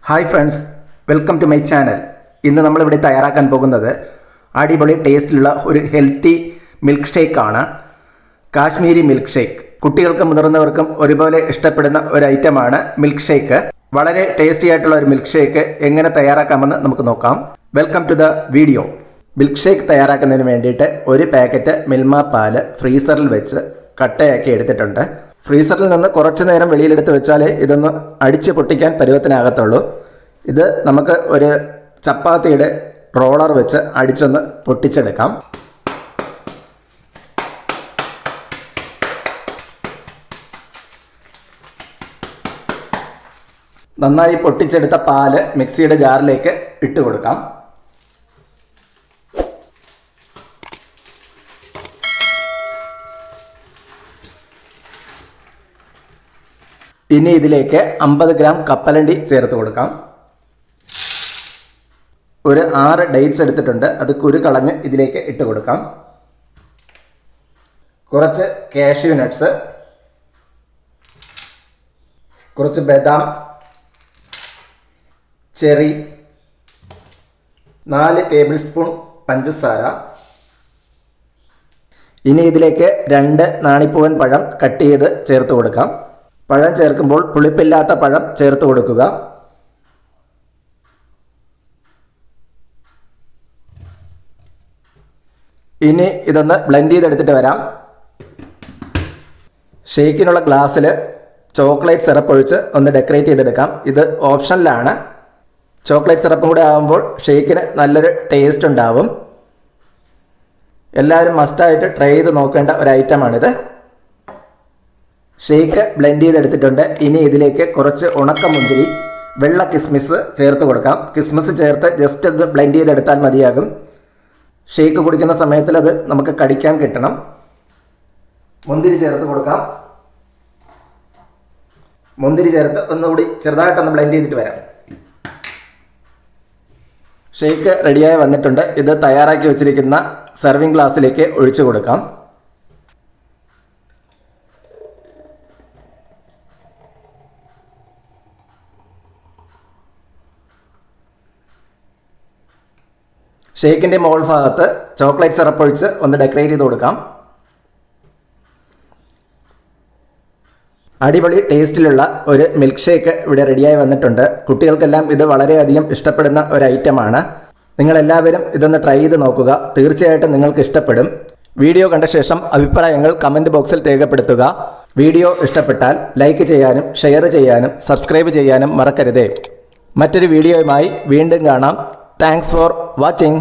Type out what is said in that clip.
Hi friends, welcome to my channel. ഇന്ന് നമ്മളിവിടെ തയ്യാറാക്കാൻ പോകുന്നത് അടിപൊളി ടേസ്റ്റിലുള്ള ഒരു ഹെൽത്തി മിൽക്ക് ഷേക്കാണ്. കാശ്മീരി മിൽക്ക് ഷേക്ക് കുട്ടികൾക്കും മുതിർന്നവർക്കും ഒരുപോലെ ഇഷ്ടപ്പെടുന്ന ഒരു ഐറ്റമാണ് മിൽക്ക് ഷേക്ക്. വളരെ ടേസ്റ്റി ആയിട്ടുള്ള ഒരു മിൽക്ക് ഷേക്ക് എങ്ങനെ തയ്യാറാക്കാമെന്ന് നമുക്ക് നോക്കാം. Welcome to the video. Milk shake തയ്യാറാക്കുന്നതിന് വേണ്ടിയിട്ട് ഒരു പാക്കറ്റ് മിൽമ പാല് ഫ്രീസറിൽ വെച്ച് കട്ടയാക്കി എടുത്തിട്ടുണ്ട്. ഫ്രീസറിൽ നിന്ന് കുറച്ച് നേരം വെളിയിലെടുത്ത് വെച്ചാലേ ഇതൊന്ന് അടിച്ച് പൊട്ടിക്കാൻ പരുവത്തിനാകത്തുള്ളൂ. ഇത് നമുക്ക് ഒരു ചപ്പാത്തിയുടെ റോളർ വെച്ച് അടിച്ചൊന്ന് പൊട്ടിച്ചെടുക്കാം. നന്നായി പൊട്ടിച്ചെടുത്ത പാല് മിക്സിയുടെ ജാറിലേക്ക് ഇട്ട് കൊടുക്കാം. ഇനി ഇതിലേക്ക് 50 ഗ്രാം കപ്പലണ്ടി ചേർത്ത് കൊടുക്കാം. ഒരു 6 ഡേറ്റ്സ് എടുത്തിട്ടുണ്ട്, അത് കുരു കളഞ്ഞ് ഇതിലേക്ക് ഇട്ട് കൊടുക്കാം. കുറച്ച് കാഷ്യൂ നട്ട്സ്, കുറച്ച് ബദാം, ചെറി, 4 ടേബിൾ സ്പൂൺ പഞ്ചസാര. ഇനി ഇതിലേക്ക് 2 നാണിപ്പൂവൻ പഴം കട്ട് ചെയ്ത് ചേർത്ത് കൊടുക്കാം. പഴം ചേർക്കുമ്പോൾ പുളിപ്പില്ലാത്ത പഴം ചേർത്ത് കൊടുക്കുക. ഇനി ഇതൊന്ന് ബ്ലെൻഡ് ചെയ്തെടുത്തിട്ട് വരാം. ഷേക്കിനുള്ള ഗ്ലാസ്സിൽ ചോക്ലേറ്റ് സിറപ്പ് ഒഴിച്ച് ഒന്ന് ഡെക്കറേറ്റ് ചെയ്തെടുക്കാം. ഇത് ഓപ്ഷനിലാണ്. ചോക്ലേറ്റ് സിറപ്പും കൂടെ ആകുമ്പോൾ ഷേക്കിന് നല്ലൊരു ടേസ്റ്റ് ഉണ്ടാവും. എല്ലാവരും മസ്റ്റായിട്ട് ട്രൈ ചെയ്ത് നോക്കേണ്ട ഒരു ഐറ്റമാണിത്. ഷേക്ക് ബ്ലെൻഡ് ചെയ്തെടുത്തിട്ടുണ്ട്. ഇനി ഇതിലേക്ക് കുറച്ച് ഉണക്കമുന്തിരി, വെള്ള കിസ്മിസ് ചേർത്ത് കൊടുക്കാം. കിസ്മിസ് ചേർത്ത് ജസ്റ്റ് അത് ബ്ലെൻഡ് ചെയ്തെടുത്താൽ മതിയാകും. ഷേക്ക് കുടിക്കുന്ന സമയത്തിൽ അത് നമുക്ക് കടിക്കാൻ കിട്ടണം. മുന്തിരി ചേർത്ത് കൊടുക്കാം. മുന്തിരി ചേർത്ത് ഒന്നുകൂടി ചെറുതായിട്ടൊന്ന് ബ്ലെൻഡ് ചെയ്തിട്ട് വരാം. ഷേക്ക് റെഡിയായി വന്നിട്ടുണ്ട്. ഇത് തയ്യാറാക്കി വെച്ചിരിക്കുന്ന സെർവിങ് ഗ്ലാസ്സിലേക്ക് ഒഴിച്ചു കൊടുക്കാം. ഷേക്കിൻ്റെ മോൾ ഭാഗത്ത് ചോക്ലേറ്റ് സിറപ്പ് ഒഴിച്ച് ഒന്ന് ഡെക്കറേറ്റ് ചെയ്ത് കൊടുക്കാം. അടിപൊളി ടേസ്റ്റിലുള്ള ഒരു മിൽക്ക് ഷേക്ക് ഇവിടെ റെഡിയായി വന്നിട്ടുണ്ട്. കുട്ടികൾക്കെല്ലാം ഇത് വളരെയധികം ഇഷ്ടപ്പെടുന്ന ഒരു ഐറ്റമാണ്. നിങ്ങളെല്ലാവരും ഇതൊന്ന് ട്രൈ ചെയ്ത് നോക്കുക. തീർച്ചയായിട്ടും നിങ്ങൾക്ക് ഇഷ്ടപ്പെടും. വീഡിയോ കണ്ട ശേഷം അഭിപ്രായങ്ങൾ കമൻറ്റ് ബോക്സിൽ രേഖപ്പെടുത്തുക. വീഡിയോ ഇഷ്ടപ്പെട്ടാൽ ലൈക്ക് ചെയ്യാനും ഷെയർ ചെയ്യാനും സബ്സ്ക്രൈബ് ചെയ്യാനും മറക്കരുതേ. മറ്റൊരു വീഡിയോയുമായി വീണ്ടും കാണാം. Thanks for watching.